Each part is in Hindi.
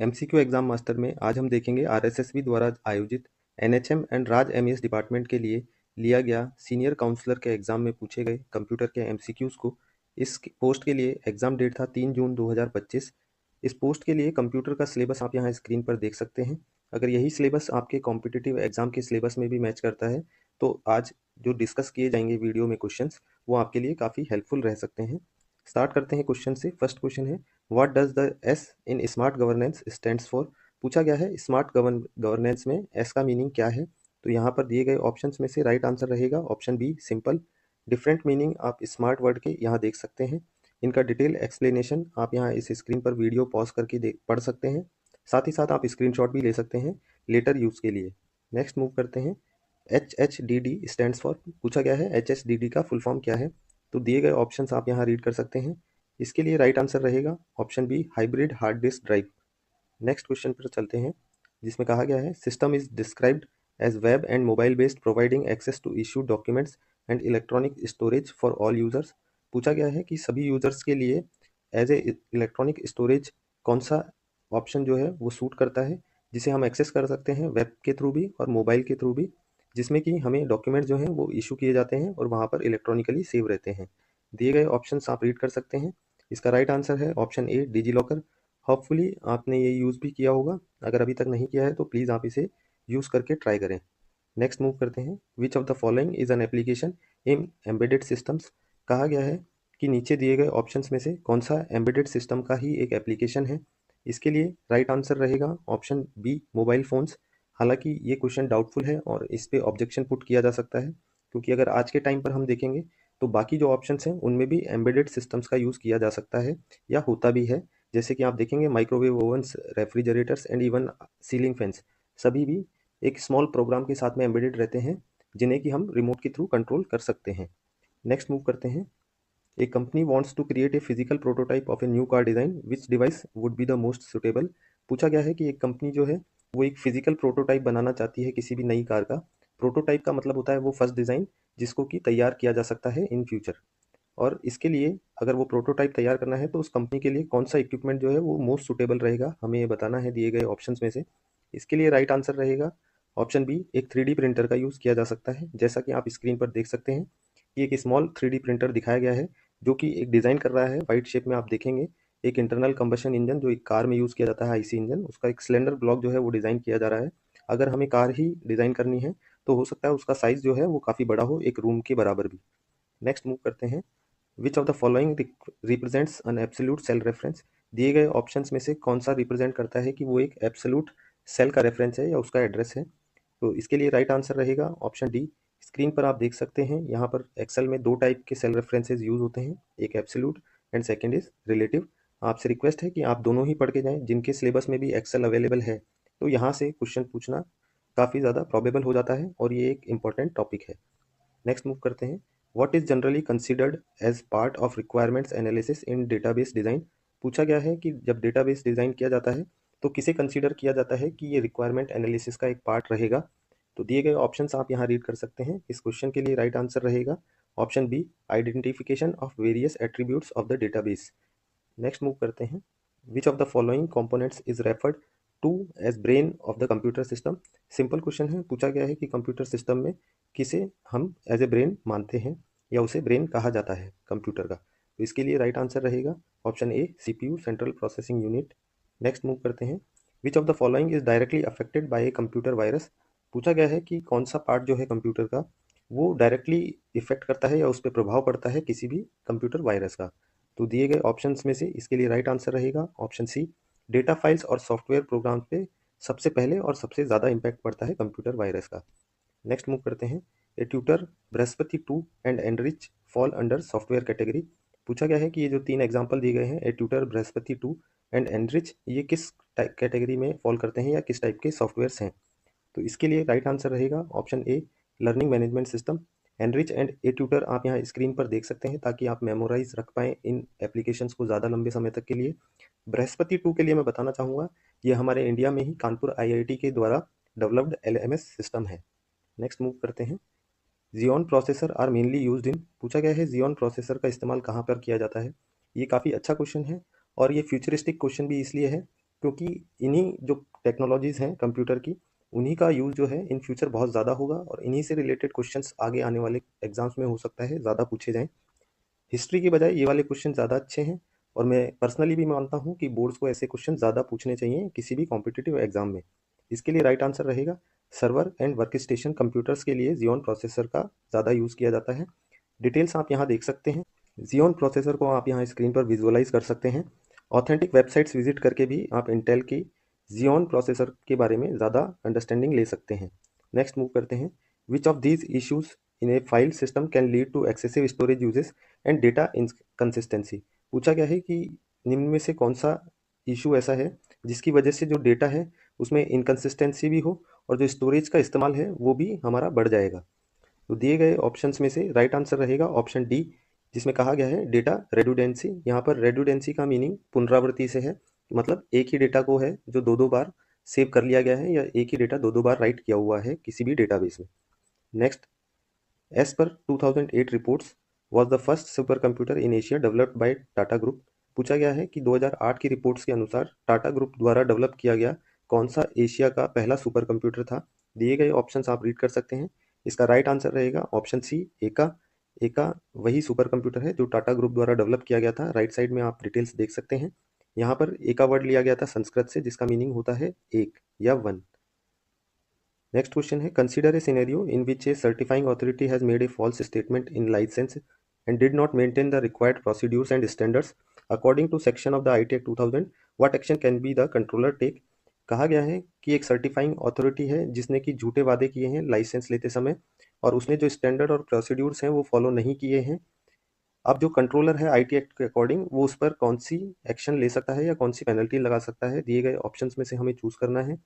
एमसीक्यू एग्जाम मास्टर में आज हम देखेंगे आरएसएसबी द्वारा आयोजित NHM and Raj MES department के लिए लिया गया सीनियर काउंसलर के एग्जाम में पूछे गए कंप्यूटर के एमसीक्यूज को। इस पोस्ट के लिए एग्जाम डेट था 3 जून 2025। इस पोस्ट के लिए कंप्यूटर का सिलेबस आप यहाँ स्क्रीन पर देख सकते हैं। अगर यही सिलेबस आपके कॉम्पिटिटिव एग्जाम के सिलेबस में भी मैच करता है तो आज जो डिस्कस किए जाएंगे वीडियो में क्वेश्चंस वो आपके लिए काफ़ी हेल्पफुल रह सकते हैं। स्टार्ट करते हैं क्वेश्चन से। फर्स्ट क्वेश्चन है, what does the S in smart governance stands for. पूछा गया है स्मार्ट गवर्नेंस में एस का मीनिंग क्या है। तो यहाँ पर दिए गए ऑप्शंस में से राइट आंसर रहेगा option B simple. Different meaning आप स्मार्ट वर्ड के यहाँ देख सकते हैं। इनका डिटेल एक्सप्लेनेशन आप यहाँ इस स्क्रीन पर वीडियो पॉज करके पढ़ सकते हैं। साथ ही साथ आप स्क्रीनशॉट भी ले सकते हैं लेटर यूज़ के लिए। नेक्स्ट मूव करते हैं। HHDD stands for. पूछा गया है HHDD का फुल फॉर्म क्या है। तो दिए गए ऑप्शंस आप यहाँ रीड कर सकते हैं। इसके लिए राइट आंसर रहेगा option B hybrid hard disk drive. Next question पर चलते हैं जिसमें कहा गया है system is described as web and mobile based providing access to issue documents and electronic storage for all users. पूछा गया है कि सभी यूजर्स के लिए एज ए इलेक्ट्रॉनिक स्टोरेज कौन सा ऑप्शन जो है वो सूट करता है, जिसे हम एक्सेस कर सकते हैं वेब के थ्रू भी और मोबाइल के थ्रू भी, जिसमें कि हमें डॉक्यूमेंट जो हैं वो इशू किए जाते हैं और वहाँ पर इलेक्ट्रॉनिकली सेव रहते हैं। दिए गए ऑप्शंस आप रीड कर सकते हैं। इसका राइट आंसर है option A DigiLocker. Hopefully आपने ये यूज़ भी किया होगा। अगर अभी तक नहीं किया है तो प्लीज़ आप इसे यूज़ करके ट्राई करें। नेक्स्ट मूव करते हैं। Which of the following is an application in embedded systems. कहा गया है कि नीचे दिए गए ऑप्शंस में से कौन सा एम्बेडेड सिस्टम का ही एक एप्लीकेशन है। इसके लिए राइट आंसर रहेगा ऑप्शन बी मोबाइल फ़ोन्स। हालांकि ये क्वेश्चन डाउटफुल है और इस पे ऑब्जेक्शन पुट किया जा सकता है, क्योंकि अगर आज के टाइम पर हम देखेंगे तो बाकी जो ऑप्शंस हैं उनमें भी एम्बेडेड सिस्टम्स का यूज़ किया जा सकता है या होता भी है। जैसे कि आप देखेंगे microwave ओवन्स, refrigerators and even ceiling fans सभी भी एक स्मॉल प्रोग्राम के साथ में एम्बेडेड रहते हैं, जिन्हें कि हम रिमोट के थ्रू कंट्रोल कर सकते हैं। नेक्स्ट मूव करते हैं। A company wants to create a physical prototype of a new car design, which device would be the most suitable. पूछा गया है कि एक कंपनी जो है वो एक फिजिकल प्रोटोटाइप बनाना चाहती है किसी भी नई कार का। प्रोटोटाइप का मतलब होता है वो फर्स्ट डिज़ाइन जिसको कि तैयार किया जा सकता है इन फ्यूचर। और इसके लिए अगर वो प्रोटोटाइप तैयार करना है तो उस कंपनी के लिए कौन सा इक्विपमेंट जो है वो मोस्ट सुटेबल रहेगा, हमें ये बताना है दिए गए ऑप्शंस में से। इसके लिए राइट आंसर रहेगा ऑप्शन बी एक 3D प्रिंटर का यूज़ किया जा सकता है। जैसा कि आप स्क्रीन पर देख सकते हैं कि एक स्मॉल 3D प्रिंटर दिखाया गया है जो कि एक डिज़ाइन कर रहा है वाइट शेप में। आप देखेंगे एक इंटरनल कंबशन इंजन जो एक कार में यूज़ किया जाता है आईसी इंजन, उसका एक सिलेंडर ब्लॉक जो है वो डिज़ाइन किया जा रहा है। अगर हमें कार ही डिज़ाइन करनी है तो हो सकता है उसका साइज़ जो है वो काफ़ी बड़ा हो, एक रूम के बराबर भी। नेक्स्ट मूव करते हैं। Which of the following represents an absolute cell reference. दिए गए ऑप्शंस में से कौन सा रिप्रेजेंट करता है कि वो एक एब्सोल्यूट सेल का रेफरेंस है या उसका एड्रेस है। तो इसके लिए राइट आंसर रहेगा ऑप्शन डी। स्क्रीन पर आप देख सकते हैं यहाँ पर एक्सेल में दो टाइप के सेल रेफरेंसेज यूज होते हैं, एक absolute and second is relative. आपसे रिक्वेस्ट है कि आप दोनों ही पढ़ के जाएं। जिनके सिलेबस में भी एक्सेल अवेलेबल है तो यहाँ से क्वेश्चन पूछना काफ़ी ज़्यादा प्रॉबेबल हो जाता है और ये एक इंपॉर्टेंट टॉपिक है। नेक्स्ट मूव करते हैं। What is generally considered as part of requirements analysis in database design. पूछा गया है कि जब डेटाबेस डिज़ाइन किया जाता है तो किसे कंसीडर किया जाता है कि ये रिक्वायरमेंट एनालिसिस का एक पार्ट रहेगा। तो दिए गए ऑप्शंस आप यहाँ रीड कर सकते हैं। इस क्वेश्चन के लिए राइट आंसर रहेगा option B identification of various attributes of the database. Next move करते हैं। Which of the following components is referred to as brain of the computer system. Simple question है। पूछा गया है कि कंप्यूटर सिस्टम में किसे हम एज ए ब्रेन मानते हैं या उसे ब्रेन कहा जाता है कंप्यूटर का। तो इसके लिए राइट आंसर रहेगा ऑप्शन ए CPU, central processing unit. Next move करते हैं। Which of the following is directly affected by a computer virus. पूछा गया है कि कौन सा पार्ट जो है कंप्यूटर का वो डायरेक्टली इफेक्ट करता है या उस पर प्रभाव पड़ता है किसी भी कंप्यूटर वायरस का। तो दिए गए ऑप्शंस में से इसके लिए राइट आंसर रहेगा ऑप्शन सी डेटा फाइल्स और सॉफ्टवेयर प्रोग्राम्स पे सबसे पहले और सबसे ज़्यादा इम्पैक्ट पड़ता है कंप्यूटर वायरस का। नेक्स्ट मूव करते हैं। A tutor, Brihaspati 2 and enrich fall under software category. पूछा गया है कि ये जो तीन एग्जाम्पल दिए गए हैं a tutor, Brihaspati 2 and enrich, ये किस कैटेगरी में फॉल करते हैं या किस टाइप के सॉफ्टवेयर्स हैं। तो इसके लिए राइट आंसर रहेगा option A learning management system. Enrich and a tutor आप यहाँ स्क्रीन पर देख सकते हैं ताकि आप मेमोराइज रख पाएँ इन एप्लीकेशंस को ज़्यादा लंबे समय तक के लिए। बृहस्पति 2 के लिए मैं बताना चाहूँगा ये हमारे इंडिया में ही कानपुर आईआईटी के द्वारा डेवलप्ड एलएमएस सिस्टम है। नेक्स्ट मूव करते हैं। Xeon processor are mainly used in. पूछा गया है Xeon प्रोसेसर का इस्तेमाल कहाँ पर किया जाता है। ये काफ़ी अच्छा क्वेश्चन है और ये फ्यूचरिस्टिक क्वेश्चन भी इसलिए है क्योंकि इन्हीं जो टेक्नोलॉजीज़ हैं कंप्यूटर की, उन्हीं का यूज़ जो है इन फ्यूचर बहुत ज़्यादा होगा और इन्हीं से रिलेटेड क्वेश्चंस आगे आने वाले एग्जाम्स में हो सकता है ज़्यादा पूछे जाएँ। हिस्ट्री के बजाय ये वाले क्वेश्चन ज़्यादा अच्छे हैं और मैं पर्सनली भी मानता हूँ कि बोर्ड्स को ऐसे क्वेश्चन ज़्यादा पूछने चाहिए किसी भी कॉम्पिटिटिव एग्जाम में। इसके लिए राइट आंसर रहेगा सर्वर एंड वर्कस्टेशन कंप्यूटर्स के लिए Xeon प्रोसेसर का ज़्यादा यूज़ किया जाता है। डिटेल्स आप यहाँ देख सकते हैं। Xeon प्रोसेसर को आप यहाँ स्क्रीन पर विजुअलाइज कर सकते हैं। ऑथेंटिक वेबसाइट्स विजिट करके भी आप इंटेल की Xeon प्रोसेसर के बारे में ज़्यादा अंडरस्टैंडिंग ले सकते हैं। नेक्स्ट मूव करते हैं। Which of these issues in a file system can lead to excessive storage uses and data inconsistency. पूछा गया है कि निम्न में से कौन सा इशू ऐसा है जिसकी वजह से जो डेटा है उसमें इनकंसिस्टेंसी भी हो और जो स्टोरेज का इस्तेमाल है वो भी हमारा बढ़ जाएगा। तो दिए गए ऑप्शंस में से राइट आंसर रहेगा ऑप्शन डी, जिसमें कहा गया है डेटा रेडुडेंसी। यहाँ पर रेडुडेंसी का मीनिंग पुनरावृत्ति से है, मतलब एक ही डेटा को है जो दो दो बार सेव कर लिया गया है या एक ही डेटा दो दो बार राइट किया हुआ है किसी भी डेटाबेस में। Next, as per 2008 reports was the first super computer in Asia developed by Tata group. पूछा गया है कि 2008 की रिपोर्ट्स के अनुसार टाटा ग्रुप द्वारा डेवलप किया गया कौन सा एशिया का पहला सुपर कंप्यूटर था। दिए गए ऑप्शंस आप रीड कर सकते हैं। इसका राइट आंसर रहेगा ऑप्शन सी, एका। एका वही सुपर कंप्यूटर है जो टाटा ग्रुप द्वारा डेवलप किया गया था। राइट साइड में आप डिटेल्स देख सकते हैं। यहाँ पर एका वर्ड लिया गया था संस्कृत से, जिसका मीनिंग होता है एक या वन। नेक्स्ट क्वेश्चन है, consider a scenario in which a certifying authority has made a false statement in license and did not maintain the required procedures and standards according to section of the IT act 2000। What action can be the controller take. कहा गया है कि एक सर्टिफाइंग अथॉरिटी है जिसने कि झूठे वादे किए हैं लाइसेंस लेते समय और उसने जो स्टैंडर्ड और प्रोसीड्यूर्स हैं वो फॉलो नहीं किए हैं। अब जो कंट्रोलर है आईटी एक्ट के अकॉर्डिंग वो उस पर कौन सी एक्शन ले सकता है या कौन सी पेनल्टी लगा सकता है, दिए गए ऑप्शंस में से हमें चूज करना है।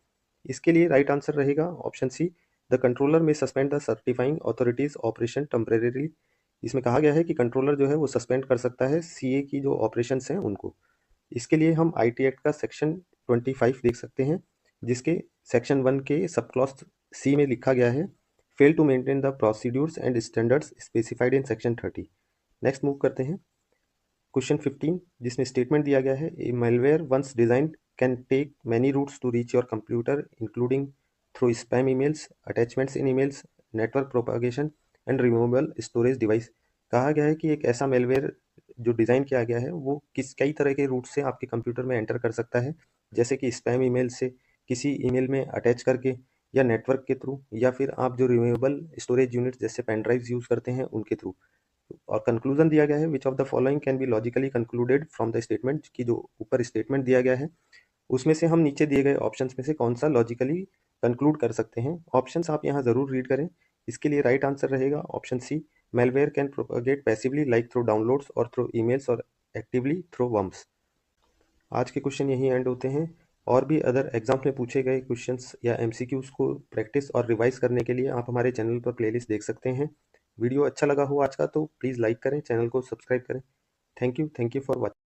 इसके लिए राइट आंसर रहेगा ऑप्शन सी, द कंट्रोलर में suspend the certifying authorities operation temporarily. इसमें कहा गया है कि कंट्रोलर जो है वो सस्पेंड कर सकता है सीए की जो ऑपरेशंस हैं उनको। इसके लिए हम आईटी एक्ट का सेक्शन 25 देख सकते हैं, जिसके सेक्शन 1 के सब क्लॉज सी में लिखा गया है, fail to maintain the procedures and standards specified in section 30। Next move करते हैं क्वेश्चन 15, जिसमें स्टेटमेंट दिया गया है, ए malware once designed can take many routes to reach your computer including through spam emails, attachments in emails, network propagation and removable storage device। कहा गया है कि एक ऐसा मेलवेयर जो डिज़ाइन किया गया है वो कई तरह के रूट से आपके कंप्यूटर में एंटर कर सकता है, जैसे कि स्पैम ईमेल से, किसी ईमेल में अटैच करके, या नेटवर्क के थ्रू, या फिर आप जो रिमूवेबल स्टोरेज यूनिट जैसे पेन ड्राइव्स यूज़ करते हैं उनके थ्रू। और कंक्लूजन दिया गया है, विच of the following can be logically concluded from the statement, की जो ऊपर स्टेटमेंट दिया गया है उसमें से हम नीचे दिए गए ऑप्शंस में से कौन सा लॉजिकली कंक्लूड कर सकते हैं। ऑप्शंस आप यहाँ ज़रूर रीड करें। इसके लिए राइट आंसर रहेगा option C, malware can propagate passively like through downloads और थ्रू ईमेल्स और एक्टिवली थ्रू वर्म्स। आज के क्वेश्चन यहीं एंड होते हैं। और भी अदर एग्जाम्स में पूछे गए क्वेश्चंस या एमसीक्यूज को प्रैक्टिस और रिवाइज करने के लिए आप हमारे चैनल पर प्लेलिस्ट देख सकते हैं। वीडियो अच्छा लगा हो आज का तो प्लीज़ लाइक करें, चैनल को सब्सक्राइब करें। Thank you for watching.